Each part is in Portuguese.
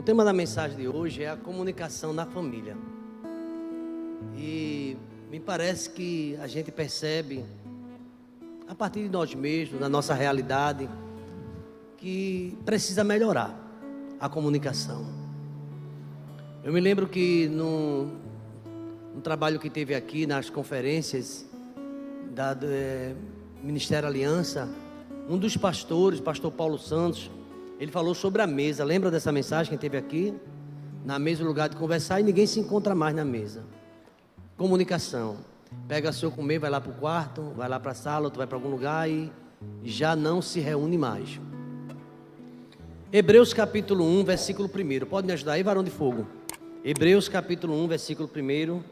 tema da mensagem de hoje é a comunicação na família. E me parece que a gente percebe, a partir de nós mesmos, da nossa realidade, que precisa melhorar a comunicação. Eu me lembro que no trabalho que teve aqui, nas conferências do Ministério Aliança, um dos pastores, pastor Paulo Santos, ele falou sobre a mesa. Lembra dessa mensagem que teve aqui? Na mesa, o lugar de conversar, e ninguém se encontra mais na mesa. Comunicação. Pega seu comer, vai lá para o quarto, vai lá para a sala, tu vai para algum lugar e já não se reúne mais. Hebreus capítulo 1, versículo 1. Pode me ajudar aí, varão de fogo? Hebreus capítulo 1, versículo 1.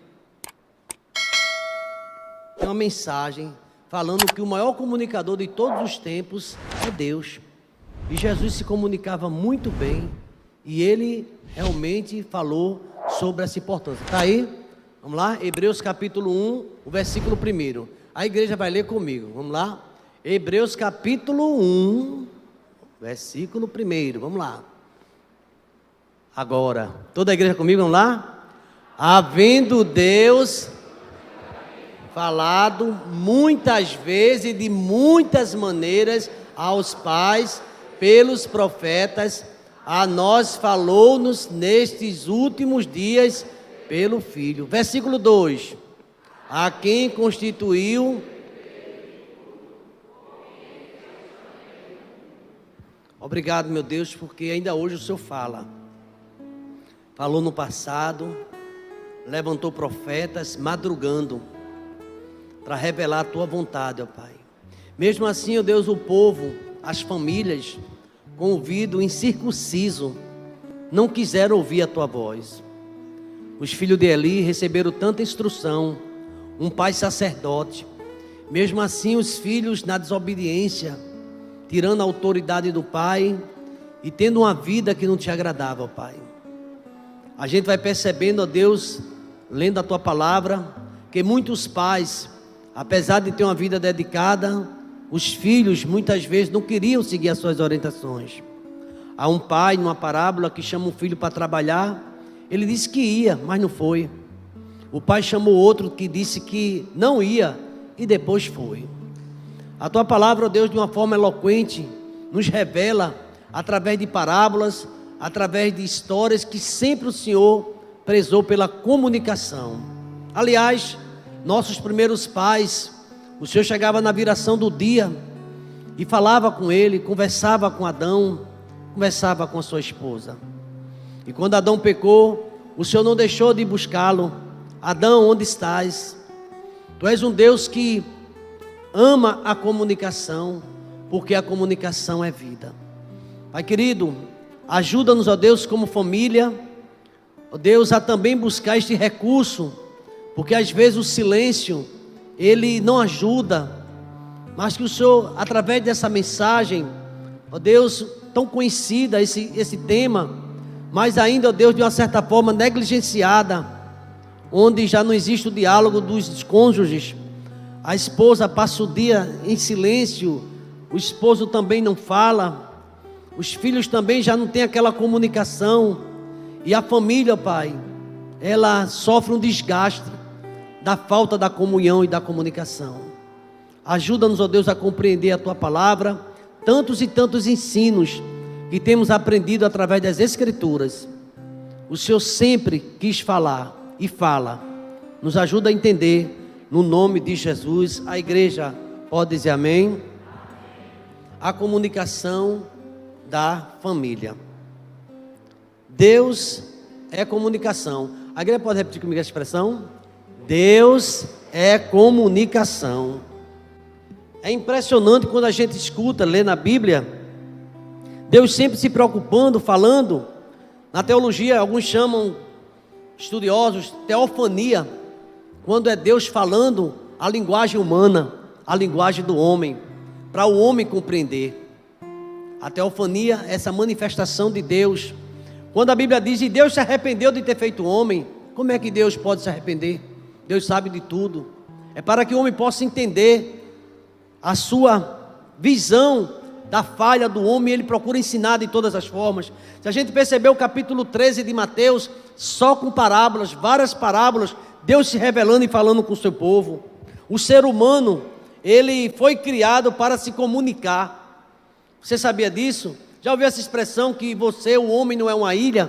Tem uma mensagem falando que o maior comunicador de todos os tempos é Deus. E Jesus se comunicava muito bem. E ele realmente falou sobre essa importância. Está aí? Vamos lá? Hebreus capítulo 1, o versículo 1. A igreja vai ler comigo. Vamos lá? Hebreus capítulo 1, versículo 1. Vamos lá. Agora, toda a igreja comigo, vamos lá? Havendo Deus falado muitas vezes e de muitas maneiras aos pais pelos profetas, a nós falou-nos nestes últimos dias pelo Filho. Versículo 2. A quem constituiu. Obrigado, meu Deus, porque ainda hoje o Senhor fala. Falou no passado, levantou profetas madrugando para revelar a tua vontade, ó Pai. Mesmo assim, ó Deus, o povo, as famílias, com o ouvido incircunciso, não quiseram ouvir a tua voz. Os filhos de Eli receberam tanta instrução, um pai sacerdote. Mesmo assim, os filhos na desobediência, tirando a autoridade do pai e tendo uma vida que não te agradava, ó Pai. A gente vai percebendo, ó Deus, lendo a tua palavra, que muitos pais, apesar de ter uma vida dedicada, os filhos muitas vezes não queriam seguir as suas orientações. Há um pai numa parábola que chama um filho para trabalhar. Ele disse que ia, mas não foi. O pai chamou outro que disse que não ia e depois foi. A tua palavra, ó Deus, de uma forma eloquente, nos revela através de parábolas, através de histórias, que sempre o Senhor prezou pela comunicação. Aliás, nossos primeiros pais, o Senhor chegava na viração do dia e falava com ele, conversava com Adão, conversava com a sua esposa. E quando Adão pecou, o Senhor não deixou de buscá-lo. Adão, onde estás? Tu és um Deus que ama a comunicação, porque a comunicação é vida. Pai querido, ajuda-nos, ó Deus, como família, ó Deus, a também buscar este recurso, porque às vezes o silêncio, ele não ajuda, mas que o Senhor, através dessa mensagem, ó Deus, tão conhecida, esse tema, mas ainda, ó Deus, de uma certa forma negligenciada, onde já não existe o diálogo dos cônjuges. A esposa passa o dia em silêncio, o esposo também não fala, os filhos também já não têm aquela comunicação, e a família, Pai, ela sofre um desgaste da falta da comunhão e da comunicação. Ajuda-nos, ó Deus, a compreender a tua palavra, tantos e tantos ensinos que temos aprendido através das Escrituras. O Senhor sempre quis falar e fala. Nos ajuda a entender, no nome de Jesus. A igreja pode dizer amém? A comunicação da família. Deus é comunicação. A igreja pode repetir comigo essa expressão? Deus é comunicação. É impressionante quando a gente escuta, lê na Bíblia, Deus sempre se preocupando, falando. Na teologia, alguns chamam, estudiosos, teofania, quando é Deus falando a linguagem humana, a linguagem do homem, para o homem compreender. A teofania é essa manifestação de Deus. Quando a Bíblia diz, e Deus se arrependeu de ter feito o homem, como é que Deus pode se arrepender? Deus sabe de tudo. É para que o homem possa entender a sua visão da falha do homem, ele procura ensinar de todas as formas. Se a gente perceber o capítulo 13 de Mateus, só com parábolas, várias parábolas, Deus se revelando e falando com o seu povo. O ser humano, ele foi criado para se comunicar. Você sabia disso? Já ouviu essa expressão que você, o homem, não é uma ilha?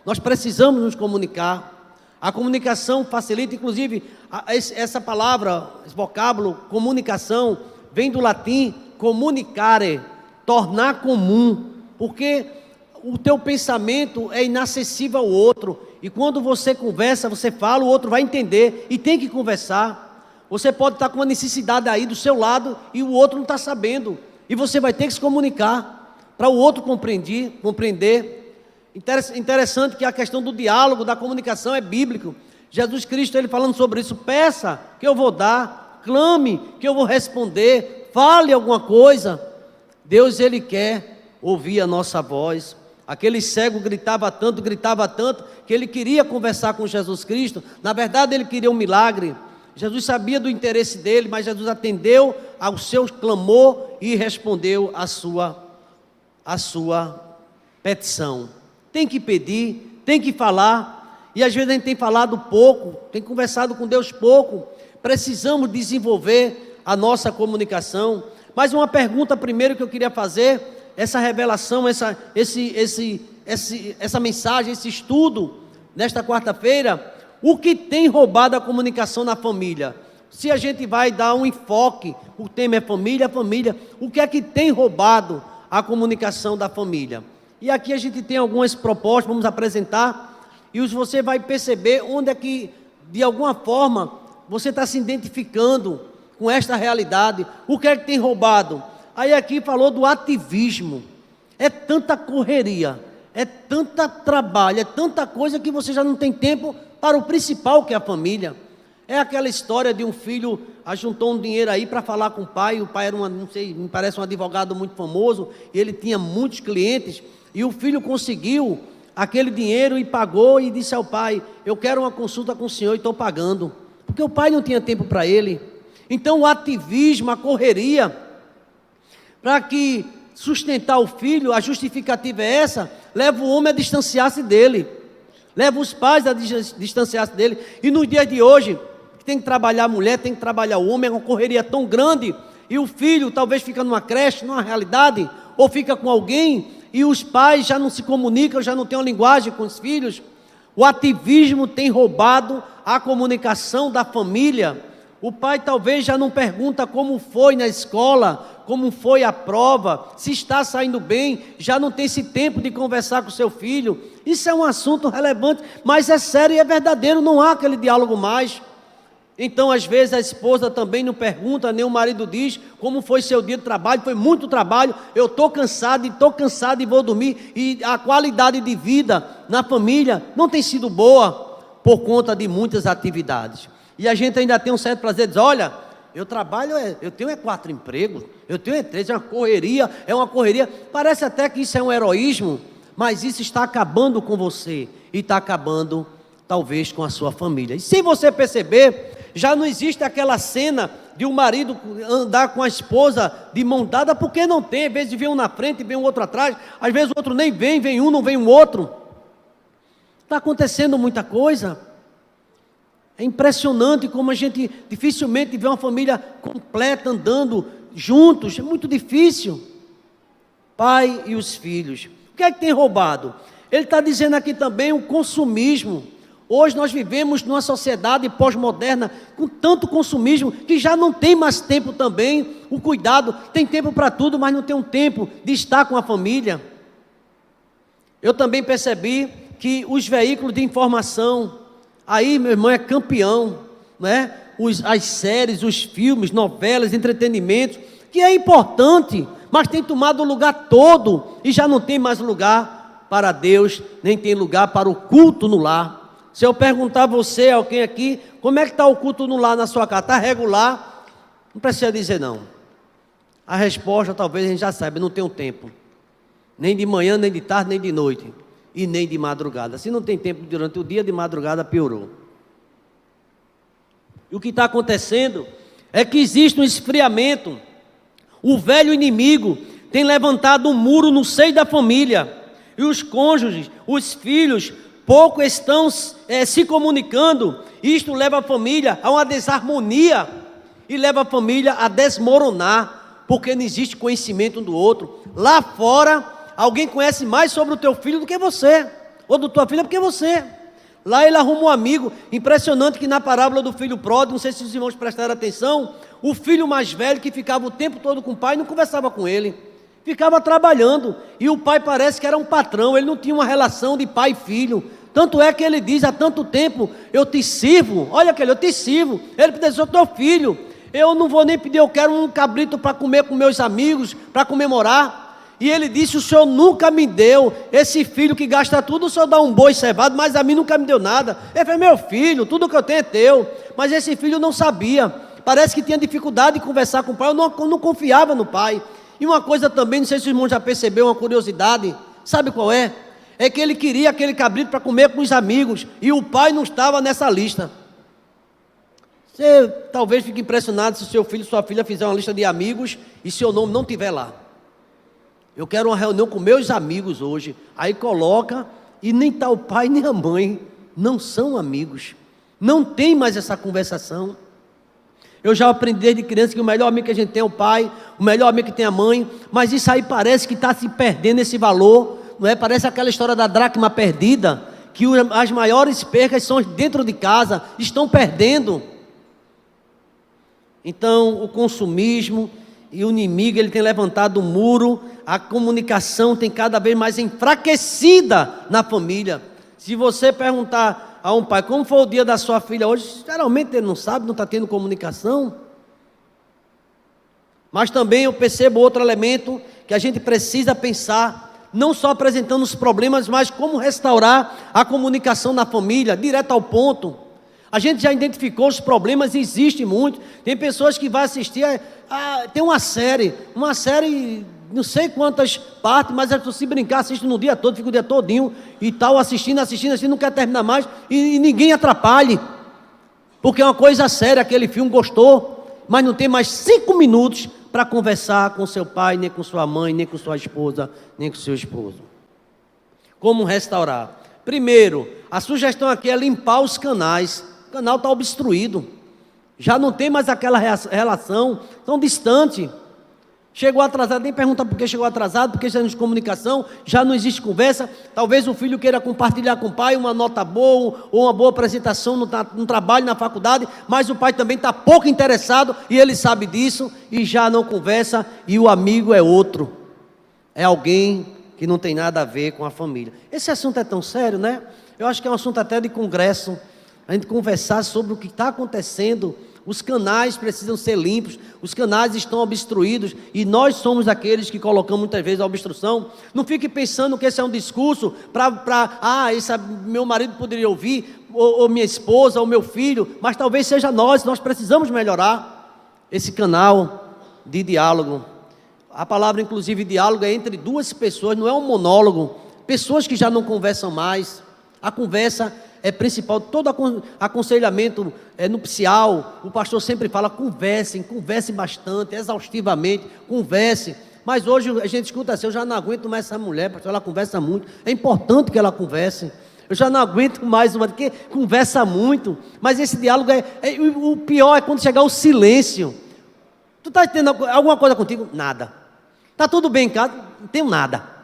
Nós precisamos nos comunicar. A comunicação facilita, inclusive, essa palavra, esse vocábulo, comunicação, vem do latim comunicare, tornar comum, porque o teu pensamento é inacessível ao outro, e quando você conversa, você fala, o outro vai entender, e tem que conversar. Você pode estar com uma necessidade aí do seu lado, e o outro não está sabendo, e você vai ter que se comunicar, para o outro compreender. Interessante que a questão do diálogo, da comunicação é bíblico. Jesus Cristo, ele falando sobre isso, peça que eu vou dar, clame que eu vou responder, fale alguma coisa. Deus, ele quer ouvir a nossa voz. Aquele cego gritava tanto, que ele queria conversar com Jesus Cristo. Na verdade, ele queria um milagre. Jesus sabia do interesse dele, mas Jesus atendeu ao seu clamor e respondeu a sua petição. Tem que pedir, tem que falar, e às vezes a gente tem falado pouco, tem conversado com Deus pouco. Precisamos desenvolver a nossa comunicação. Mas uma pergunta primeiro que eu queria fazer, essa revelação, essa mensagem, esse estudo, nesta quarta-feira, o que tem roubado a comunicação na família? Se a gente vai dar um enfoque, o tema é família, o que é que tem roubado a comunicação da família? E aqui a gente tem algumas propostas, vamos apresentar, e você vai perceber onde é que, de alguma forma, você está se identificando com esta realidade. O que é que tem roubado? Aí aqui falou do ativismo. É tanta correria, é tanta trabalho, é tanta coisa que você já não tem tempo para o principal, que é a família. É aquela história de um filho ajuntou um dinheiro aí para falar com o pai era me parece um advogado muito famoso, e ele tinha muitos clientes, e o filho conseguiu aquele dinheiro e pagou e disse ao pai: eu quero uma consulta com o senhor e estou pagando, porque o pai não tinha tempo para ele. Então o ativismo, a correria, para que sustentar o filho, a justificativa é essa, leva o homem a distanciar-se dele, leva os pais a distanciar-se dele. E nos dias de hoje, tem que trabalhar a mulher, tem que trabalhar o homem, é uma correria tão grande, e o filho talvez fica numa creche, numa realidade, ou fica com alguém, e os pais já não se comunicam, já não têm uma linguagem com os filhos. O ativismo tem roubado a comunicação da família. O pai talvez já não pergunta como foi na escola, como foi a prova, se está saindo bem, já não tem esse tempo de conversar com seu filho. Isso é um assunto relevante, mas é sério e é verdadeiro, não há aquele diálogo mais. Então, às vezes, a esposa também não pergunta, nem o marido diz como foi seu dia de trabalho. Foi muito trabalho, eu estou cansado e vou dormir. E a qualidade de vida na família não tem sido boa por conta de muitas atividades. E a gente ainda tem um certo prazer de dizer: olha, eu trabalho, eu tenho 4 empregos, eu tenho 3, é uma correria. Parece até que isso é um heroísmo, mas isso está acabando com você e está acabando talvez com a sua família. E sem você perceber, já não existe aquela cena de um marido andar com a esposa de mão dada, porque não tem. Às vezes vem um na frente e vem um outro atrás, às vezes o outro nem vem um, não vem o outro. Está acontecendo muita coisa. É impressionante como a gente dificilmente vê uma família completa andando juntos, é muito difícil. Pai e os filhos. O que é que tem roubado? Ele está dizendo aqui também o consumismo. Hoje nós vivemos numa sociedade pós-moderna com tanto consumismo que já não tem mais tempo também, o cuidado, tem tempo para tudo, mas não tem um tempo de estar com a família. Eu também percebi que os veículos de informação, aí meu irmão é campeão, né? As séries, os filmes, novelas, entretenimentos, que é importante, mas tem tomado o lugar todo e já não tem mais lugar para Deus, nem tem lugar para o culto no lar. Se eu perguntar a você, alguém aqui, como é que está o culto no lar na sua casa? Está regular? Não precisa dizer não. A resposta talvez a gente já saiba, não tem um tempo. Nem de manhã, nem de tarde, nem de noite. E nem de madrugada. Se não tem tempo durante o dia, de madrugada piorou. E o que está acontecendo é que existe um esfriamento. O velho inimigo tem levantado um muro no seio da família, e os cônjuges, os filhos, pouco estão se comunicando. Isto leva a família a uma desarmonia e leva a família a desmoronar, porque não existe conhecimento um do outro. Lá fora, alguém conhece mais sobre o teu filho do que você, ou da tua filha do que você. Lá ele arruma um amigo. Impressionante que na parábola do filho pródigo, não sei se os irmãos prestaram atenção, o filho mais velho que ficava o tempo todo com o pai não conversava com ele, ficava trabalhando, e o pai parece que era um patrão, ele não tinha uma relação de pai e filho. Tanto é que ele diz: há tanto tempo eu te sirvo, olha aquele, eu te sirvo. Ele diz: eu sou teu filho, eu não vou nem pedir, eu quero um cabrito para comer com meus amigos, para comemorar. E ele disse: o senhor nunca me deu, esse filho que gasta tudo, o senhor dá um boi cevado, mas a mim nunca me deu nada. Ele falou: meu filho, tudo que eu tenho é teu. Mas esse filho não sabia, parece que tinha dificuldade de conversar com o pai, eu não confiava no pai. E uma coisa também, não sei se o irmão já percebeu, uma curiosidade, sabe qual é? É que ele queria aquele cabrito para comer com os amigos, e o pai não estava nessa lista. Você talvez fique impressionado se o seu filho, sua filha fizer uma lista de amigos, e seu nome não estiver lá. Eu quero uma reunião com meus amigos hoje. Aí coloca, e nem está o pai nem a mãe, não são amigos, não tem mais essa conversação. Eu já aprendi desde criança que o melhor amigo que a gente tem é o pai, o melhor amigo que tem é a mãe, mas isso aí parece que está se perdendo esse valor, não é? Parece aquela história da dracma perdida, que as maiores percas são dentro de casa, estão perdendo. Então, o consumismo e o inimigo, ele tem levantado o muro, a comunicação tem cada vez mais enfraquecida na família. Se você perguntar a um pai: como foi o dia da sua filha hoje? Geralmente ele não sabe, não está tendo comunicação. Mas também eu percebo outro elemento que a gente precisa pensar, não só apresentando os problemas, mas como restaurar a comunicação na família, direto ao ponto. A gente já identificou os problemas, existe muito. Tem pessoas que vão assistir, tem uma série, não sei quantas partes, mas se brincar, assiste no dia todo, fica o dia todinho e tal, assistindo, não quer terminar mais, e ninguém atrapalhe, porque é uma coisa séria, aquele filme gostou, mas não tem mais 5 minutos para conversar com seu pai, nem com sua mãe, nem com sua esposa, nem com seu esposo. Como restaurar? Primeiro, a sugestão aqui é limpar os canais. O canal está obstruído, já não tem mais aquela relação tão distante. Chegou atrasado, nem pergunta por que chegou atrasado, porque já não existe comunicação, já não existe conversa. Talvez o filho queira compartilhar com o pai uma nota boa, ou uma boa apresentação no trabalho, na faculdade, mas o pai também está pouco interessado, e ele sabe disso, e já não conversa, e o amigo é outro, é alguém que não tem nada a ver com a família. Esse assunto é tão sério, né? Eu acho que é um assunto até de congresso, a gente conversar sobre o que está acontecendo. Os canais precisam ser limpos, os canais estão obstruídos, e nós somos aqueles que colocamos muitas vezes a obstrução. Não fique pensando que esse é um discurso esse meu marido poderia ouvir, ou minha esposa, ou meu filho, mas talvez seja nós precisamos melhorar esse canal de diálogo. A palavra, inclusive, diálogo é entre duas pessoas, não é um monólogo. Pessoas que já não conversam mais. A conversa é principal. Todo aconselhamento nupcial, o pastor sempre fala: conversem bastante, exaustivamente, conversem. Mas hoje a gente escuta assim: eu já não aguento mais essa mulher, pastor, ela conversa muito. É importante que ela converse. Eu já não aguento mais uma, porque conversa muito. Mas esse diálogo o pior é quando chegar o silêncio. Tu está tendo alguma coisa contigo? Nada. Está tudo bem em casa? Não tenho nada.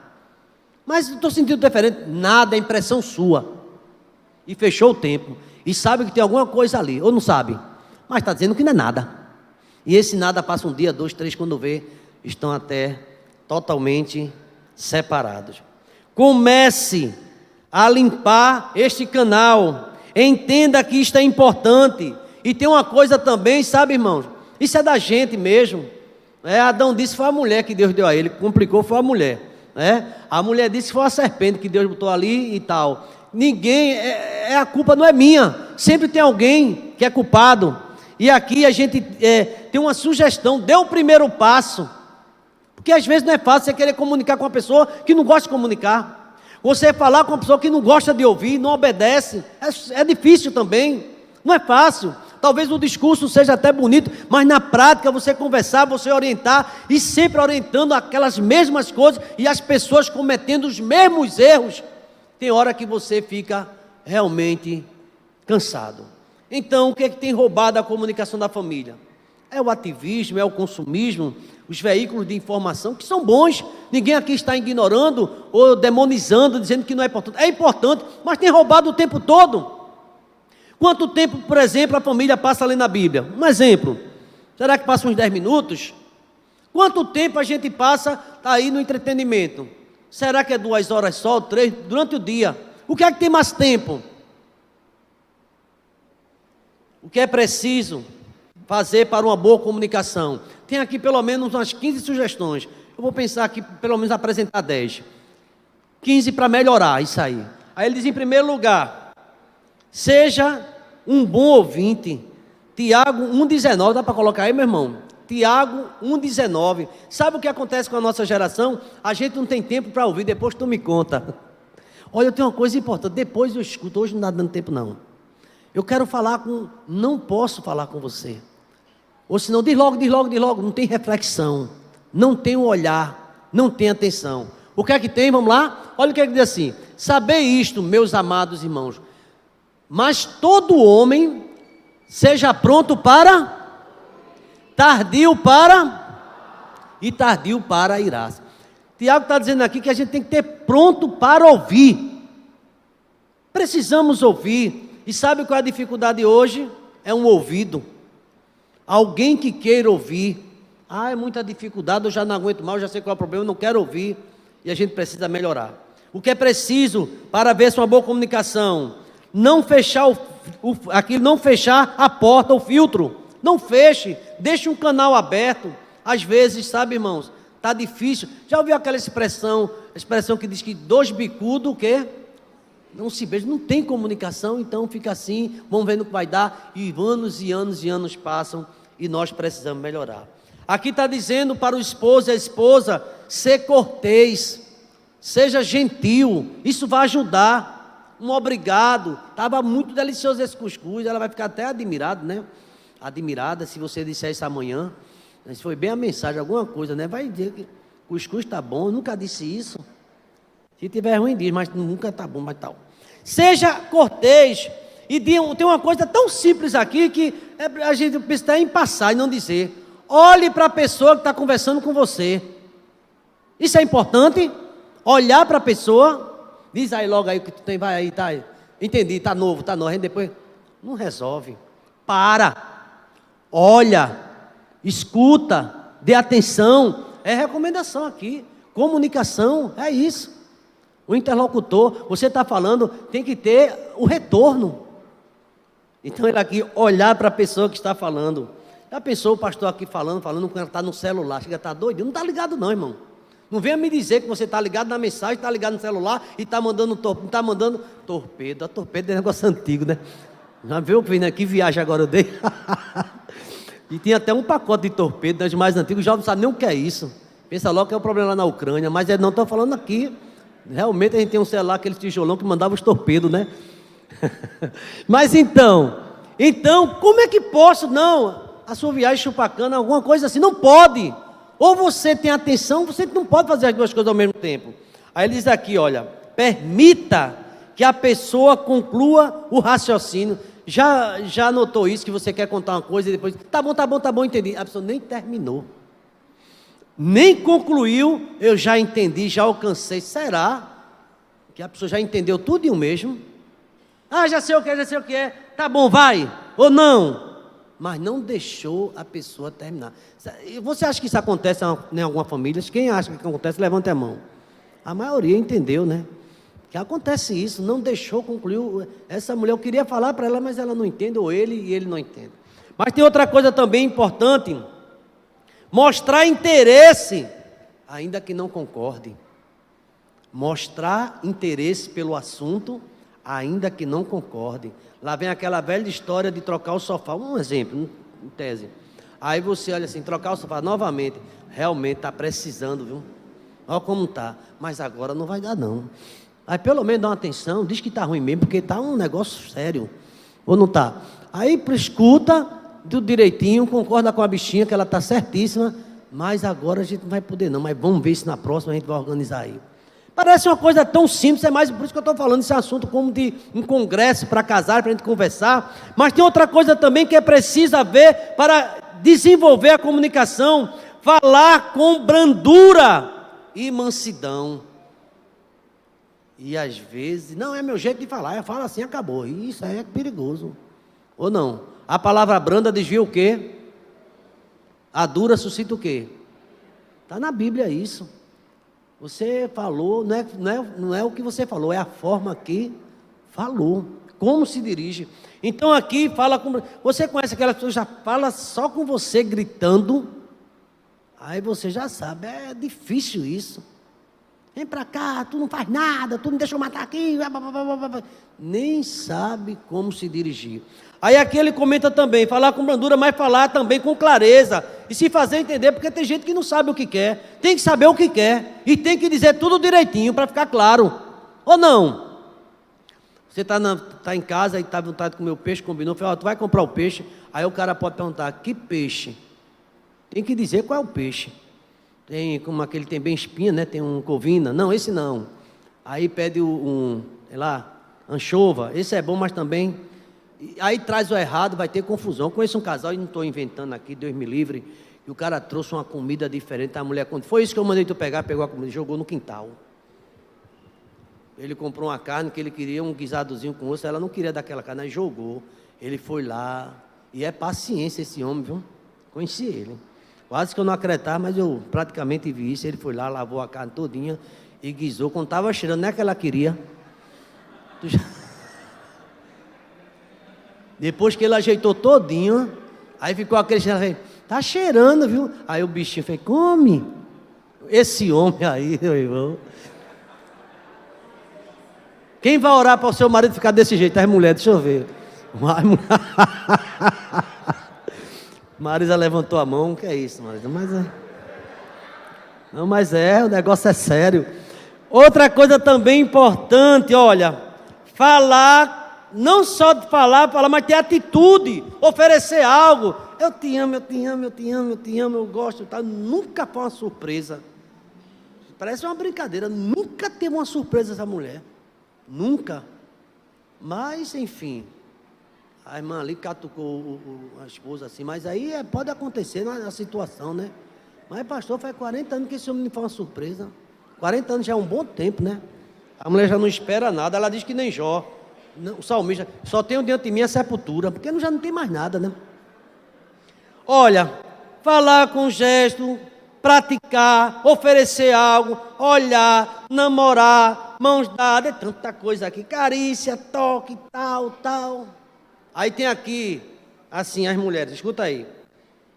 Mas estou sentindo diferente? Nada, é impressão sua. E fechou o tempo. E sabe que tem alguma coisa ali, ou não sabe? Mas está dizendo que não é nada. E esse nada passa um dia, 2, 3, quando vê, estão até totalmente separados. Comece a limpar este canal. Entenda que isto é importante. E tem uma coisa também, sabe, irmãos? Isso é da gente mesmo. Adão disse que foi a mulher que Deus deu a ele, complicou, foi a mulher. A mulher disse que foi a serpente que Deus botou ali e tal. Ninguém, a culpa não é minha, sempre tem alguém que é culpado. E aqui a gente tem uma sugestão: dê o primeiro passo, porque às vezes não é fácil você querer comunicar com uma pessoa que não gosta de comunicar, você falar com uma pessoa que não gosta de ouvir, não obedece, é difícil também, não é fácil. Talvez o discurso seja até bonito, mas na prática você conversar, você orientar, e sempre orientando aquelas mesmas coisas, e as pessoas cometendo os mesmos erros, tem hora que você fica realmente cansado. Então, o que é que tem roubado a comunicação da família? É o ativismo, é o consumismo, os veículos de informação, que são bons, ninguém aqui está ignorando ou demonizando, dizendo que não é importante, mas tem roubado o tempo todo. Quanto tempo, por exemplo, a família passa lendo a Bíblia? Um exemplo, será que passa uns 10 minutos? Quanto tempo a gente passa aí no entretenimento? Será que é 2 horas só, 3, durante o dia? O que é que tem mais tempo? O que é preciso fazer para uma boa comunicação? Tem aqui pelo menos umas 15 sugestões. Eu vou pensar aqui, pelo menos apresentar 10. 15 para melhorar isso aí. Aí ele diz, em primeiro lugar, seja um bom ouvinte. Tiago 1,19, dá para colocar aí, meu irmão? Tiago 1,19. Sabe o que acontece com a nossa geração? A gente não tem tempo para ouvir, depois tu me conta. Olha, eu tenho uma coisa importante, depois eu escuto, hoje não está dando tempo não. Eu quero falar não posso falar com você. Ou senão, diz logo, não tem reflexão, não tem um olhar, não tem atenção. O que é que tem? Vamos lá? Olha o que é que diz assim: sabei isto, meus amados irmãos, mas todo homem seja pronto para, tardio para, e tardio para irar-se. Tiago está dizendo aqui que a gente tem que ter pronto para ouvir. Precisamos ouvir. E sabe qual é a dificuldade hoje? É um ouvido. Alguém que queira ouvir. É muita dificuldade, eu já não aguento mais, eu já sei qual é o problema, eu não quero ouvir. E a gente precisa melhorar. O que é preciso para ver se uma boa comunicação? Não fechar não fechar a porta, o filtro. Não feche, deixe um canal aberto. Às vezes, sabe, irmãos, está difícil. Já ouviu aquela expressão que diz que 2 bicudos, o quê? Não se beija, não tem comunicação, então fica assim, vamos ver no que vai dar, e anos e anos e anos passam, e nós precisamos melhorar. Aqui está dizendo para o esposo e a esposa, ser cortês, seja gentil, isso vai ajudar. Um obrigado, estava muito delicioso esse cuscuz, ela vai ficar até admirada, né? Admirada, se você disser isso amanhã, isso foi bem a mensagem, alguma coisa, né? Vai dizer que cuscuz está bom, eu nunca disse isso. Se tiver ruim, diz, mas nunca está bom, mas tal. Seja cortês. E tem uma coisa tão simples aqui que a gente precisa em passar e não dizer. Olhe para a pessoa que está conversando com você. Isso é importante. Olhar para a pessoa. Diz aí logo aí o que tu tem, vai aí, tá aí. Entendi, tá novo, a gente depois. Não resolve. Para. Olha. Escuta. Dê atenção. É recomendação aqui. Comunicação, é isso. O interlocutor, você está falando, tem que ter o retorno. Então ele aqui, olhar para a pessoa que está falando. Já pensou o pastor aqui falando, quando está no celular, chega a estar doido? Não está ligado não, irmão. Não venha me dizer que você está ligado na mensagem, está ligado no celular e está mandando torpedo. A torpedo é negócio antigo, né? Já viu que viagem agora eu dei? E tinha até um pacote de torpedo, das mais antigos, já não sabe nem o que é isso. Pensa logo que é o problema lá na Ucrânia, mas não estou falando aqui. Realmente a gente tem um celular, aquele tijolão que mandava os torpedos, né? Mas então, como é que posso, a sua viagem chupacana, alguma coisa assim, não pode. Ou você tem atenção, você não pode fazer as duas coisas ao mesmo tempo. Aí ele diz aqui, olha, permita que a pessoa conclua o raciocínio. Já notou isso, que você quer contar uma coisa e depois, tá bom, entendi. A pessoa nem terminou. Nem concluiu, eu já entendi, já alcancei. Será que a pessoa já entendeu tudo mesmo? Já sei o que é. Tá bom, vai. Ou não? Mas não deixou a pessoa terminar. Você acha que isso acontece em alguma família? Quem acha que acontece, levanta a mão. A maioria entendeu, né? Que acontece isso, não deixou concluir. Essa mulher, eu queria falar para ela, mas ela não entende, ou ele, e ele não entende. Mas tem outra coisa também importante. Mostrar interesse, ainda que não concorde. Mostrar interesse pelo assunto, ainda que não concorde. Lá vem aquela velha história de trocar o sofá. Um exemplo, em tese. Aí você olha assim, trocar o sofá novamente. Realmente está precisando, viu? Olha como está. Mas agora não vai dar, não. Aí pelo menos dá uma atenção, diz que está ruim mesmo, porque está um negócio sério. Ou não está? Aí escuta tudo direitinho, concorda com a bichinha que ela está certíssima, mas agora a gente não vai poder não, mas vamos ver se na próxima a gente vai organizar aí. Parece uma coisa tão simples, é mais por isso que eu estou falando esse assunto como de um congresso para casar, para a gente conversar, mas tem outra coisa também que é preciso haver para desenvolver a comunicação, falar com brandura e mansidão. E às vezes, não é meu jeito de falar, eu falo assim, acabou, isso aí é perigoso, ou não? A palavra branda desvia o quê? A dura suscita o quê? Está na Bíblia isso. Você falou, não é o que você falou, é a forma que falou, como se dirige. Então aqui fala com... Você conhece aquelas pessoas que já fala só com você gritando, aí você já sabe, é difícil isso. Vem para cá, tu não faz nada, tu me deixa eu matar aqui, nem sabe como se dirigir. Aí aqui ele comenta também, falar com brandura, mas falar também com clareza, e se fazer entender, porque tem gente que não sabe o que quer, tem que saber o que quer, e tem que dizer tudo direitinho, para ficar claro, ou não? Você está em casa, e está à vontade de comer o peixe, combinou, falou, tu vai comprar o peixe, aí o cara pode perguntar, que peixe? Tem que dizer qual é o peixe. Tem como aquele tem bem espinha, né? Tem um covina, não, esse não. Aí pede sei lá, anchova, esse é bom, mas também... Aí traz o errado, vai ter confusão. Conheço um casal, e não estou inventando aqui, Deus me livre, e o cara trouxe uma comida diferente, a mulher, quando foi isso que eu mandei tu pegar, pegou a comida e jogou no quintal. Ele comprou uma carne que ele queria, um guisadozinho com osso, ela não queria daquela carne, aí jogou. Ele foi lá, e é paciência esse homem, viu? Conheci ele. Quase que eu não acreditava, mas eu praticamente vi isso. Ele foi lá, lavou a carne todinha e guisou. Quando estava cheirando, não é que ela queria. Depois que ele ajeitou todinho, aí ficou aquele cheiro, tá cheirando, viu? Aí o bichinho fez, come. Esse homem aí, meu irmão. Quem vai orar para o seu marido ficar desse jeito? As mulheres, deixa eu ver. Marisa levantou a mão, o que é isso, Marisa? Mas o negócio é sério. Outra coisa também importante, olha, falar, não só de falar, mas ter atitude, oferecer algo. Eu te amo, eu te amo, eu te amo, eu te amo, eu gosto, tá? Nunca foi uma surpresa. Parece uma brincadeira, nunca teve uma surpresa essa mulher. Nunca. Mas, enfim... A irmã ali catucou a esposa assim, mas aí pode acontecer na situação, né? Mas pastor, faz 40 anos que esse homem me faz uma surpresa. 40 anos já é um bom tempo, né? A mulher já não espera nada, ela diz que nem Jó. O salmista, só tenho diante de mim a sepultura, porque já não tem mais nada, né? Olha, falar com gesto, praticar, oferecer algo, olhar, namorar, mãos dadas, é tanta coisa aqui, carícia, toque, tal. Aí tem aqui, assim, as mulheres, escuta aí.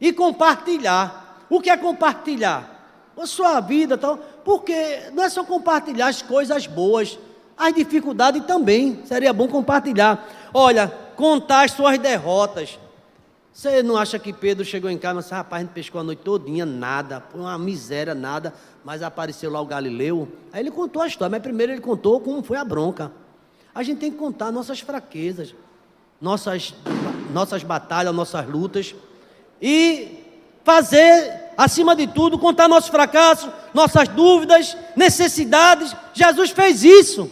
E compartilhar. O que é compartilhar? A sua vida, tal. Porque não é só compartilhar as coisas boas, as dificuldades também. Seria bom compartilhar. Olha, contar as suas derrotas. Você não acha que Pedro chegou em casa e disse, rapaz, a gente pescou a noite todinha, nada, foi uma miséria, nada, mas apareceu lá o Galileu. Aí ele contou a história, mas primeiro ele contou como foi a bronca. A gente tem que contar nossas fraquezas, nossas batalhas, nossas lutas, e fazer, acima de tudo, contar nossos fracassos, nossas dúvidas, necessidades. Jesus fez isso.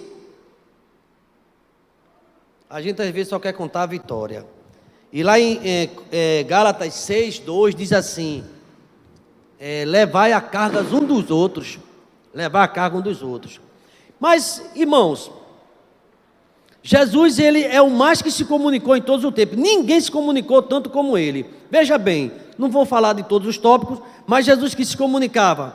A gente às vezes só quer contar a vitória. E lá em Gálatas 6:2 diz assim, levai a carga um dos outros, levar a carga um dos outros. Mas, irmãos, Jesus, ele é o mais que se comunicou em todos os tempos. Ninguém se comunicou tanto como ele. Veja bem, não vou falar de todos os tópicos, mas Jesus que se comunicava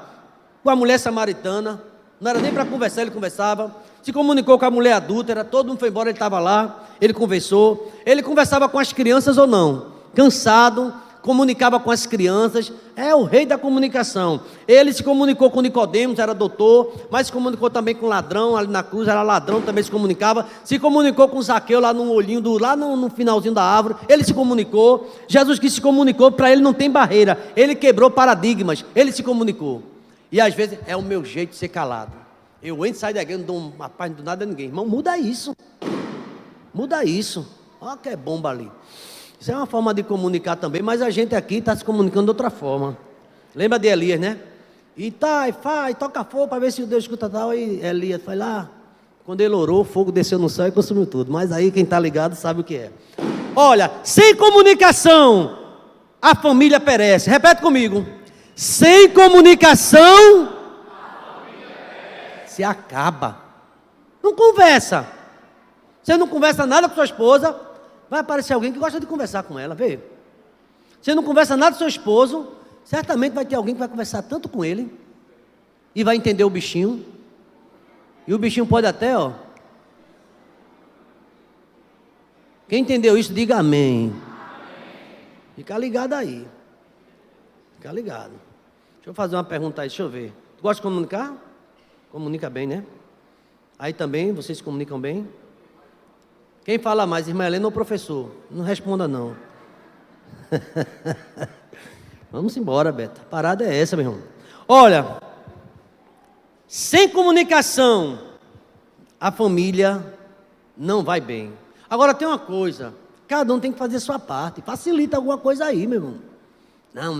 com a mulher samaritana, não era nem para conversar, ele conversava. Se comunicou com a mulher adúltera, todo mundo foi embora, ele estava lá, ele conversou. Ele conversava com as crianças ou não? Cansado, comunicava com as crianças, é o rei da comunicação. Ele se comunicou com Nicodemos, era doutor, mas se comunicou também com ladrão, ali na cruz era ladrão, também se comunicava. Se comunicou com Zaqueu lá no olhinho, lá no finalzinho da árvore, ele se comunicou. Jesus que se comunicou, para ele não tem barreira, ele quebrou paradigmas, ele se comunicou. E às vezes é o meu jeito de ser calado. Eu entro e saio da igreja, não dou uma paz, não dou nada a ninguém. Irmão, muda isso. Muda isso. Olha que é bomba ali. Isso é uma forma de comunicar também, mas a gente aqui está se comunicando de outra forma. Lembra de Elias, né? E tá, e faz, toca fogo para ver se o Deus escuta tal. E Elias foi lá. Quando ele orou, o fogo desceu no céu e consumiu tudo. Mas aí quem está ligado sabe o que é. Olha, sem comunicação, a família perece. Repete comigo. Sem comunicação, se acaba. Não conversa. Você não conversa nada com sua esposa, vai aparecer alguém que gosta de conversar com ela, vê. Você não conversa nada com seu esposo, certamente vai ter alguém que vai conversar tanto com ele e vai entender o bichinho. E o bichinho pode até, ó. Quem entendeu isso, diga amém. Fica ligado aí. Fica ligado. Deixa eu fazer uma pergunta aí, deixa eu ver. Tu gosta de comunicar? Comunica bem, né? Aí também, vocês se comunicam bem? Quem fala mais, irmã Helena ou professor? Não responda não. Vamos embora, Beta. A parada é essa, meu irmão. Olha, sem comunicação, a família não vai bem. Agora tem uma coisa, cada um tem que fazer a sua parte. Facilita alguma coisa aí, meu irmão. Não,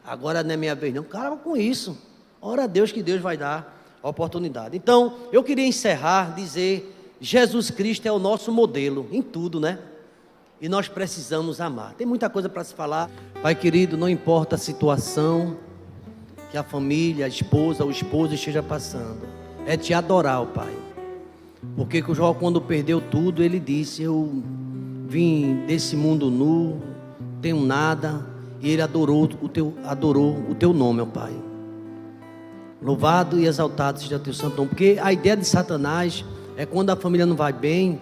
agora não é minha vez não. Cara, com isso. Ora a Deus que Deus vai dar a oportunidade. Então, eu queria encerrar, dizer, Jesus Cristo é o nosso modelo em tudo, né? E nós precisamos amar. Tem muita coisa para se falar. Pai querido, não importa a situação que a família, a esposa, o esposo esteja passando, é te adorar, ó Pai. Porque o Jó, quando perdeu tudo, ele disse, eu vim desse mundo nu, tenho nada, e ele adorou o teu nome, ó Pai. Louvado e exaltado seja o teu santo nome. Porque a ideia de Satanás é quando a família não vai bem,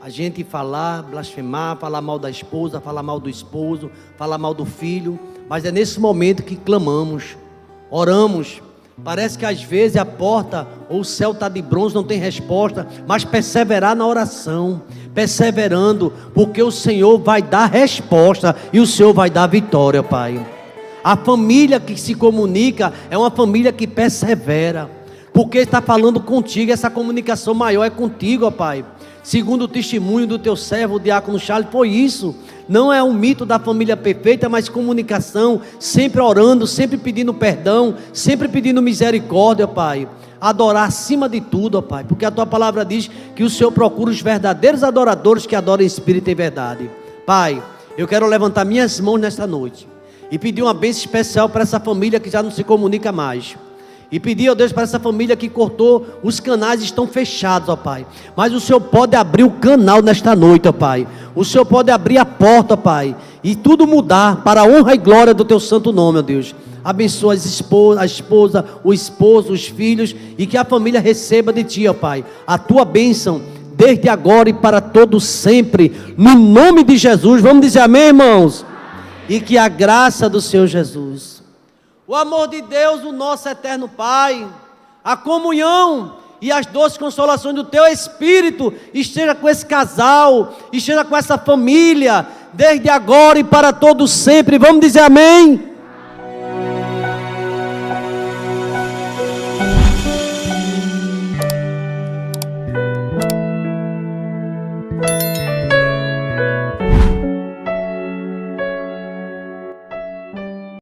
a gente falar, blasfemar, falar mal da esposa, falar mal do esposo, falar mal do filho. Mas é nesse momento que clamamos, oramos. Parece que às vezes a porta ou o céu está de bronze, não tem resposta. Mas perseverar na oração, perseverando, porque o Senhor vai dar resposta e o Senhor vai dar vitória, Pai. A família que se comunica é uma família que persevera, porque está falando contigo. Essa comunicação maior é contigo, ó Pai. Segundo o testemunho do teu servo, o diácono Charles, foi isso. Não é um mito da família perfeita, mas comunicação, sempre orando, sempre pedindo perdão, sempre pedindo misericórdia, Pai. Adorar acima de tudo, ó Pai, porque a tua palavra diz que o Senhor procura os verdadeiros adoradores que adoram em espírito e verdade. Pai, eu quero levantar minhas mãos nesta noite e pedir uma bênção especial para essa família que já não se comunica mais. E pedir, ó Deus, para essa família que cortou, os canais estão fechados, ó Pai. Mas o Senhor pode abrir o canal nesta noite, ó Pai. O Senhor pode abrir a porta, ó Pai. E tudo mudar para a honra e glória do teu santo nome, ó Deus. Abençoa a esposa, o esposo, os filhos. E que a família receba de ti, ó Pai, a tua bênção, desde agora e para todo sempre. No nome de Jesus. Vamos dizer amém, irmãos? E que a graça do Senhor Jesus, o amor de Deus, o nosso eterno Pai, a comunhão e as doces consolações do teu Espírito esteja com esse casal, esteja com essa família, desde agora e para todo sempre. Vamos dizer amém?